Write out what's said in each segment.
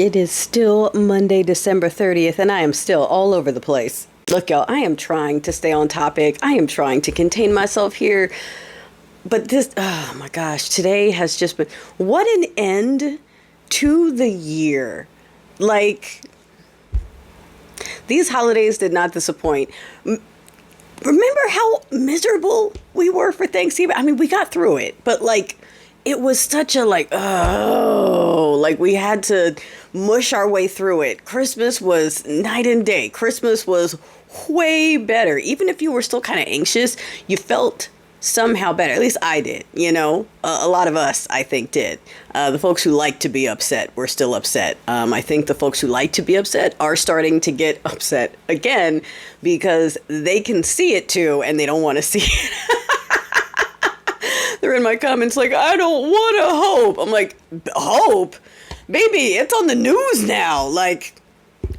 It is still Monday, December 30th, and I am still all over the place. Look, y'all, I am trying to stay on topic. I am trying to contain myself here. But this, oh my gosh, today has just been, what an end to the year. Like, these holidays did not disappoint. Remember how miserable we were for Thanksgiving? I mean, we got through it, but like, it was such a like, oh, like we had to mush our way through it. Christmas was night and day. Christmas was way better. Even if you were still kind of anxious, you felt somehow better. At least I did, you know. A lot of us, I think, did. The folks who like to be upset were still upset. I think the folks who like to be upset are starting to get upset again because they can see it too and they don't want to see it. They're in my comments like, I don't want to hope. I'm like, hope? Baby, it's on the news now. Like,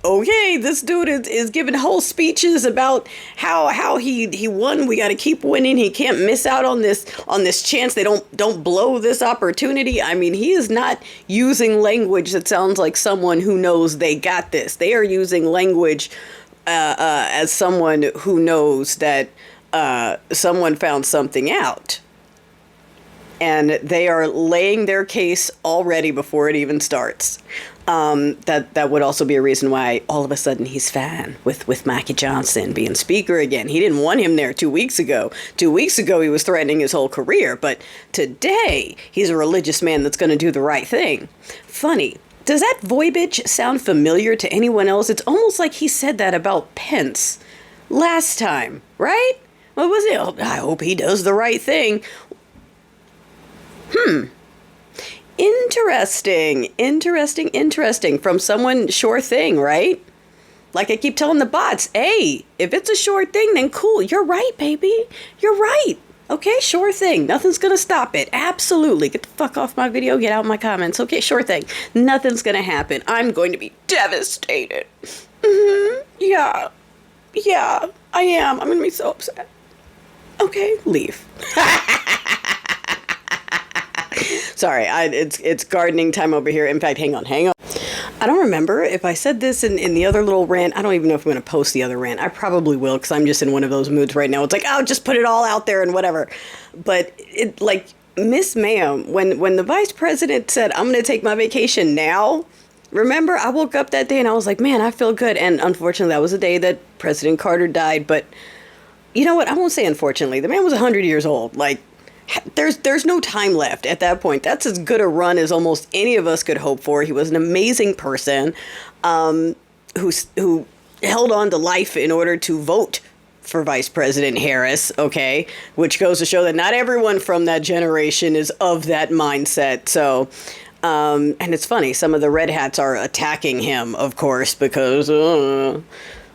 okay, this dude is giving whole speeches about how he won. We got to keep winning. He can't miss out on this chance. They don't blow this opportunity. I mean, he is not using language that sounds like someone who knows they got this. They are using language as someone who knows that someone found something out. And they are laying their case already before it even starts. That would also be a reason why all of a sudden he's fine with Mikey Johnson being speaker again. He didn't want him there 2 weeks ago. 2 weeks ago, he was threatening his whole career. But today, he's a religious man that's going to do the right thing. Funny. Does that verbiage sound familiar to anyone else? It's almost like he said that about Pence last time, right? What was it? I hope he does the right thing. Interesting. From someone, sure thing, right? Like I keep telling the bots, hey, if it's a sure thing, then cool. You're right, baby. You're right. Okay, sure thing. Nothing's going to stop it. Absolutely. Get the fuck off my video. Get out my comments. Okay, sure thing. Nothing's going to happen. I'm going to be devastated. Yeah, I am. I'm going to be so upset. Okay, leave. Sorry, it's gardening time over here. In fact, hang on. I don't remember if I said this in the other little rant. I don't even know if I'm going to post the other rant. I probably will because I'm just in one of those moods right now. It's like, oh, just put it all out there and whatever. But it like, Miss Ma'am, when the vice president said, I'm going to take my vacation now, remember, I woke up that day and I was like, man, I feel good. And unfortunately, that was the day that President Carter died. But you know what? I won't say unfortunately. The man was 100 years old. Like, there's no time left at that point. That's as good a run as almost any of us could hope for. He was an amazing person who held on to life in order to vote for Vice President Harris, okay? Which goes to show that not everyone from that generation is of that mindset. So, and it's funny, some of the red hats are attacking him, of course, because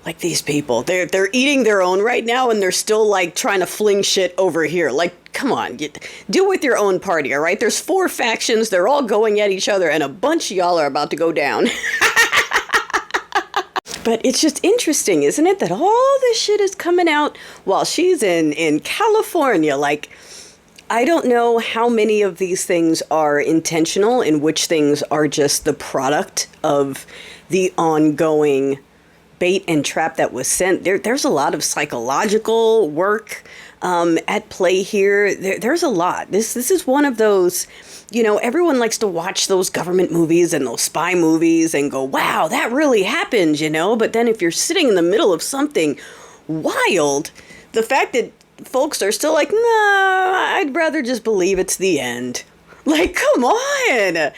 like these people, they're eating their own right now, and they're still like trying to fling shit over here. Like, come on, deal with your own party, all right? There's 4 factions. They're all going at each other, and a bunch of y'all are about to go down. But it's just interesting, isn't it, that all this shit is coming out while she's in California. Like, I don't know how many of these things are intentional and which things are just the product of the ongoing bait and trap that was sent. There's a lot of psychological work at play here. There's a lot. This is one of those, you know, everyone likes to watch those government movies and those spy movies and go, wow, that really happened, you know? But then if you're sitting in the middle of something wild, the fact that folks are still like, nah, I'd rather just believe it's the end. Like, come on.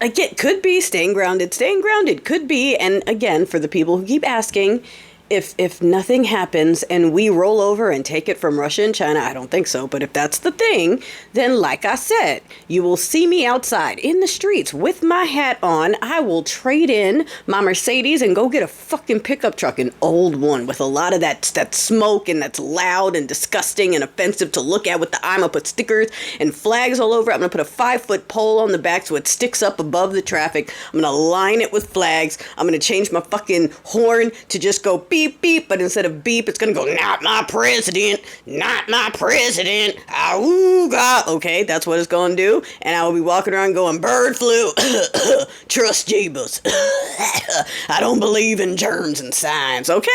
It could be staying grounded, could be. And again, for the people who keep asking, if nothing happens and we roll over and take it from Russia and China, I don't think so. But if that's the thing, then like I said, you will see me outside in the streets with my hat on. I will trade in my Mercedes and go get a fucking pickup truck, an old one with a lot of that smoke and that's loud and disgusting and offensive to look at with the I'm gonna put stickers and flags all over. I'm gonna put a 5-foot pole on the back so it sticks up above the traffic. I'm gonna line it with flags. I'm gonna change my fucking horn to just go beep, beep, beep, but instead of beep, it's going to go, not my president, not my president, auga. Okay, that's what it's going to do. And I will be walking around going, bird flu, trust Jeebus. I don't believe in germs and science, okay?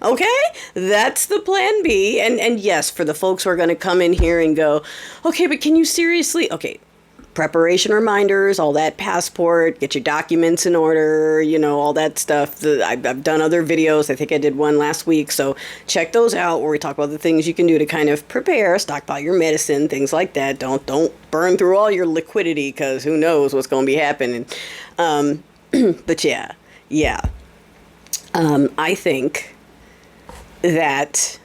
Okay, that's the plan B. And yes, for the folks who are going to come in here and go, okay, but can you seriously? Okay, preparation reminders, all that, passport, get your documents in order, all that stuff. I've done other videos. I think I did one last week. So check those out where we talk about the things you can do to kind of prepare, stockpile your medicine, things like that. Don't burn through all your liquidity because who knows what's going to be happening. But yeah. I think that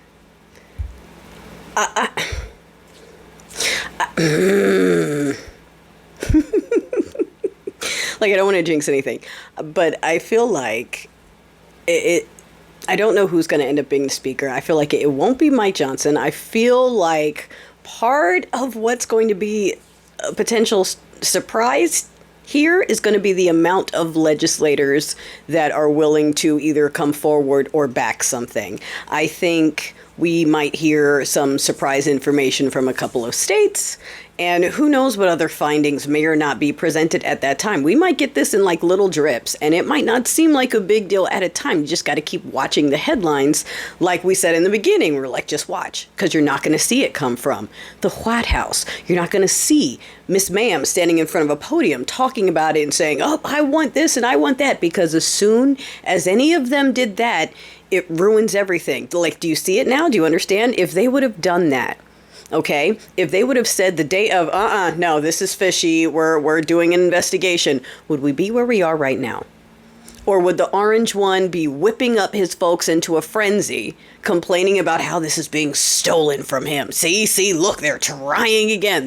like, I don't want to jinx anything, but I feel like I don't know who's going to end up being the speaker. I feel like it won't be Mike Johnson. I feel like part of what's going to be a potential surprise here is going to be the amount of legislators that are willing to either come forward or back something. I think we might hear some surprise information from a couple of states, and who knows what other findings may or not be presented at that time. We might get this in like little drips, and it might not seem like a big deal at a time. You just got to keep watching the headlines. Like we said in the beginning, we're like, just watch, because you're not going to see it come from the White House. You're not going to see Miss Ma'am standing in front of a podium talking about it and saying, oh, I want this and I want that, because as soon as any of them did that, it ruins everything. Like, do you see it now? Do you understand? If they would have done that, okay, if they would have said the day of, no, this is fishy, we're doing an investigation, would we be where we are right now? Or would the orange one be whipping up his folks into a frenzy, complaining about how this is being stolen from him? See, look, they're trying again.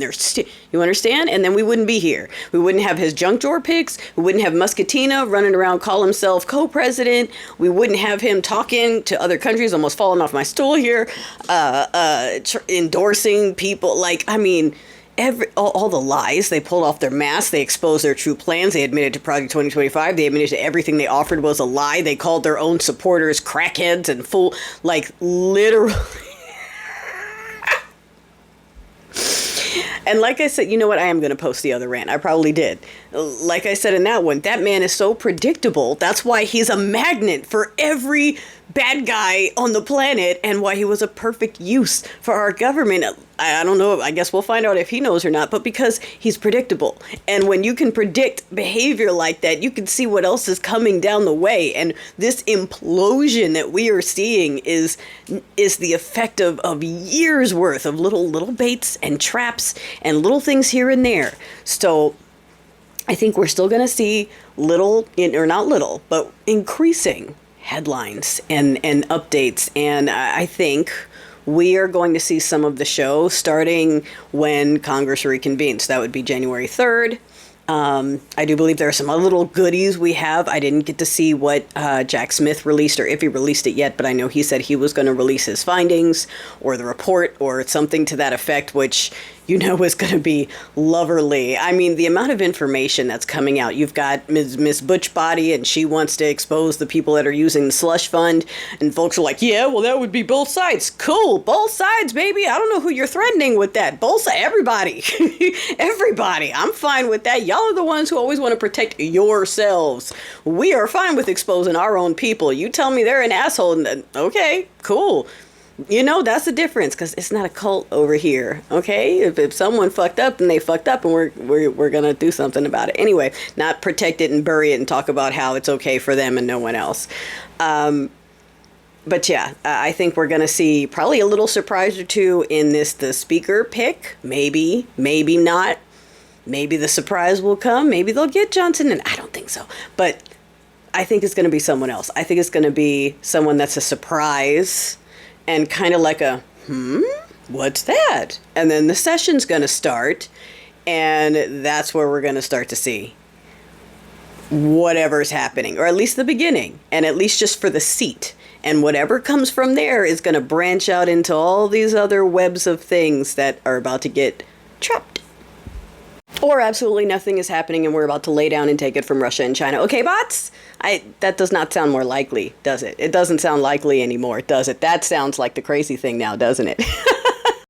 You understand? And then we wouldn't be here. We wouldn't have his junk drawer pics. We wouldn't have Muscatina running around, call himself co-president. We wouldn't have him talking to other countries, almost falling off my stool here, endorsing people. Like, I mean, all the lies. They pulled off their masks. They exposed their true plans. They admitted to Project 2025. They admitted to everything they offered was a lie. They called their own supporters crackheads and fool, like, literally. And like I said, you know what? I am going to post the other rant. I probably did. Like I said in that one, that man is so predictable. That's why he's a magnet for every bad guy on the planet, and why he was a perfect use for our government. I don't know. I guess we'll find out if he knows or not, but because he's predictable. And when you can predict behavior like that, you can see what else is coming down the way. And this implosion that we are seeing is the effect of years worth of little baits and traps and little things here and there. So I think we're still going to see increasing headlines and updates. And I think we are going to see some of the show starting when Congress reconvenes. That would be January 3rd. I do believe there are some other little goodies we have. I didn't get to see what Jack Smith released, or if he released it yet, but I know he said he was going to release his findings or the report or something to that effect, which is going to be loverly. I mean, the amount of information that's coming out. You've got Ms. Butchbody, and she wants to expose the people that are using the slush fund, and folks are like, yeah, well, that would be both sides. Cool, both sides, baby. I don't know who you're threatening with that. Both sides, everybody. Everybody. I'm fine with that. Y'all are the ones who always want to protect yourselves. We are fine with exposing our own people. You tell me they're an asshole, and okay, cool. That's the difference, because it's not a cult over here, okay? If someone fucked up, then they fucked up, and we're going to do something about it. Anyway, not protect it and bury it and talk about how it's okay for them and no one else. But yeah, I think we're going to see probably a little surprise or two in the speaker pick. Maybe not. Maybe the surprise will come. Maybe they'll get Johnson, and I don't think so. But I think it's going to be someone else. I think it's going to be someone that's a surprise. And kind of like what's that? And then the session's going to start, and that's where we're going to start to see whatever's happening, or at least the beginning, and at least just for the seat. And whatever comes from there is going to branch out into all these other webs of things that are about to get trapped. or absolutely nothing is happening and we're about to lay down and take it from Russia and China. Okay, bots? That does not sound more likely, does it? It doesn't sound likely anymore, does it? That sounds like the crazy thing now, doesn't it?